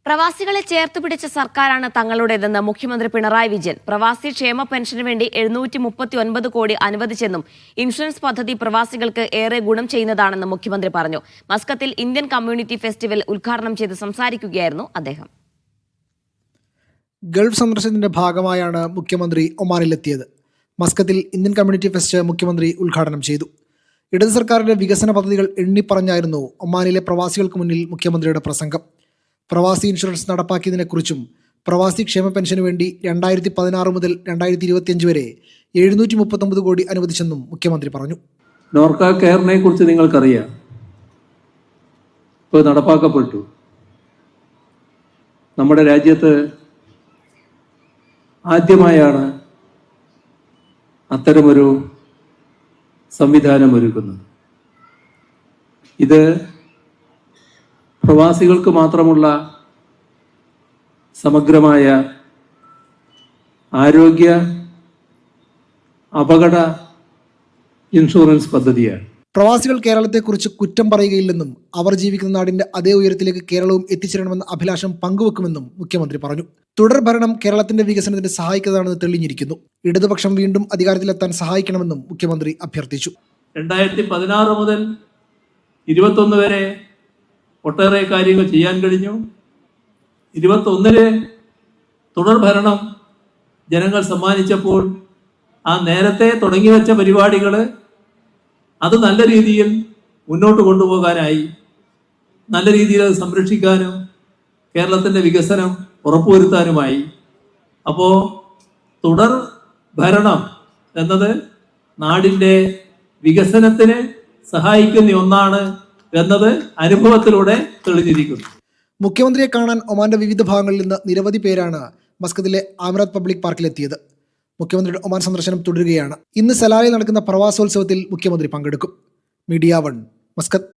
പ്രവാസികളെ ചേർത്തുപിടിച്ച സർക്കാരാണ് തങ്ങളുടേതെന്ന് മുഖ്യമന്ത്രി പിണറായി വിജയൻ. പ്രവാസി ക്ഷേമ പെൻഷന് വേണ്ടി 739 കോടി അനുവദിച്ചെന്നും ഇൻഷുറൻസ് പദ്ധതി പ്രവാസികൾക്ക് ഏറെ ഗുണം ചെയ്യുന്നതാണെന്നും മുഖ്യമന്ത്രി പറഞ്ഞു. മസ്കത്തിൽ ഇന്ത്യൻ കമ്മ്യൂണിറ്റി ഫെസ്റ്റിവൽ ഉദ്ഘാടനം ചെയ്ത് സംസാരിക്കുകയായിരുന്നു അദ്ദേഹം. ഗൾഫ് സന്ദർശനത്തിന്റെ ഭാഗമായാണ് മുഖ്യമന്ത്രി ഒമാനിലെത്തിയത്. മസ്കത്തിൽ ഇന്ത്യൻ കമ്മ്യൂണിറ്റി ഫെസ്റ്റ് മുഖ്യമന്ത്രി ഉദ്ഘാടനം ചെയ്തു. ഇടത് സർക്കാരിന്റെ വികസന പദ്ധതികൾ എണ്ണിപ്പറഞ്ഞായിരുന്നു ഒമാനിലെ പ്രവാസികൾക്ക് മുന്നിൽ മുഖ്യമന്ത്രിയുടെ പ്രസംഗം. പ്രവാസി ഇൻഷുറൻസ് നടപ്പാക്കിയതിനെക്കുറിച്ചും പ്രവാസി ക്ഷേമ പെൻഷന് വേണ്ടി 2016 മുതൽ 2025 വരെ 739 കോടി അനുവദിച്ചെന്നും മുഖ്യമന്ത്രി പറഞ്ഞു. നോർക്ക കെയറിനെ കുറിച്ച് നിങ്ങൾക്കറിയാം. ഇപ്പോൾ നടപ്പാക്കപ്പെട്ടു. നമ്മുടെ രാജ്യത്ത് ആദ്യമായാണ് അത്തരമൊരു സംവിധാനം ഒരുക്കുന്നത്. ഇത് പ്രവാസികൾക്ക് മാത്രമുള്ള സമഗ്രമായ ആരോഗ്യ അപകട ഇൻഷുറൻസ് പദ്ധതിയാണ്. പ്രവാസികൾ കേരളത്തെക്കുറിച്ച് കുറ്റം പറയുകയില്ലെന്നും അവർ ജീവിക്കുന്ന നാടിന്റെ അതേ ഉയരത്തിലേക്ക് കേരളവും എത്തിച്ചേരണമെന്ന അഭിലാഷം പങ്കുവെക്കുമെന്നും മുഖ്യമന്ത്രി പറഞ്ഞു. തുടർ ഭരണം കേരളത്തിന്റെ വികസനത്തിന് സഹായിക്കുന്നതാണെന്ന് തെളിഞ്ഞിരിക്കുന്നു. ഇടതുപക്ഷം വീണ്ടും അധികാരത്തിലെത്താൻ സഹായിക്കണമെന്നും മുഖ്യമന്ത്രി അഭ്യർത്ഥിച്ചു. 2016 മുതൽ 21 വരെ ഒട്ടേറെ കാര്യങ്ങൾ ചെയ്യാൻ കഴിഞ്ഞു. 21 തുടർ ഭരണം ജനങ്ങൾ സമ്മാനിച്ചപ്പോൾ ആ നേരത്തെ തുടങ്ങി വെച്ച പരിപാടികൾ അത് നല്ല രീതിയിൽ മുന്നോട്ട് കൊണ്ടുപോകാനായി, നല്ല രീതിയിൽ അത് സംരക്ഷിക്കാനും കേരളത്തിൻ്റെ വികസനം ഉറപ്പുവരുത്താനുമായി. അപ്പോൾ തുടർ ഭരണം എന്നത് നാടിൻ്റെ വികസനത്തിന് സഹായിക്കുന്ന ഒന്നാണ് എന്നത് അനുഭവത്തിലൂടെ തെളിഞ്ഞിരിക്കുന്നു. മുഖ്യമന്ത്രിയെ കാണാൻ ഒമാന്റെ വിവിധ ഭാഗങ്ങളിൽ നിന്ന് നിരവധി പേരാണ് മസ്കത്തിലെ ആമിറാത്ത് പബ്ലിക് പാർക്കിലെത്തിയത്. മുഖ്യമന്ത്രിയുടെ ഒമാൻ സന്ദർശനം തുടരുകയാണ്. ഇന്ന് സലാലയിൽ നടക്കുന്ന പ്രവാസോത്സവത്തിൽ മുഖ്യമന്ത്രി പങ്കെടുക്കും. Media 1 Muscat.